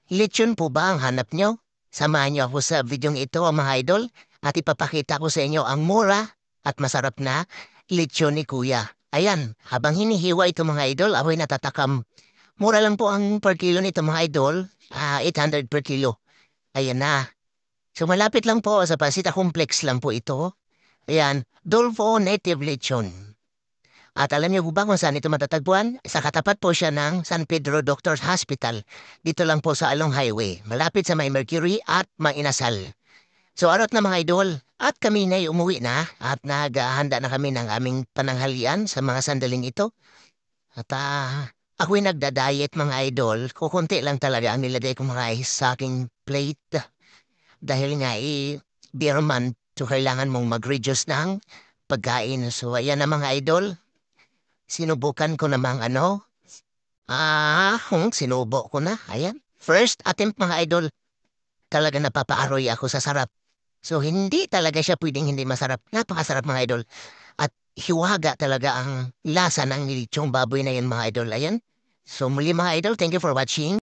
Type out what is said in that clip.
Lechon po ba ang hanap nyo? Samahan niyo ako sa videong ito mga idol at ipapakita ko sa inyo ang mura at masarap na lechon ni Kuya. Ayan, habang hinihiwa ito mga idol, ako'y natatakam. Mura lang po ang per kilo nito mga idol, 800 per kilo. Ayan na. So malapit lang po sa Pasita Complex lang po ito. Ayan, Dolfo Native Lechon. At alam niyo po ba kung saan ito matatagpuan? Sa katapat po siya ng San Pedro Doctors Hospital. Dito lang po sa Along Highway, malapit sa May Mercury at May Inasal. So arot na mga idol, at kami na umuwi na at naghahanda na kami ng aming pananghalian sa mga sandaling ito. At ako'y nagda-diet mga idol, kukunti lang talaga ang nilagay kong mga ice sa aking plate. Dahil nga beer month, so kailangan mong mag-reduce ng pagkain. So ayan na mga idol. Sinubukan ko namang sinubo ko na. Ayan. First attempt mga idol. Talaga napapaaroy ako sa sarap. So hindi talaga siya pwedeng hindi masarap. Napakasarap mga idol. At hiwaga talaga ang lasa ng nilitsong baboy na yun mga idol. Ayan. So muli mga idol, thank you for watching.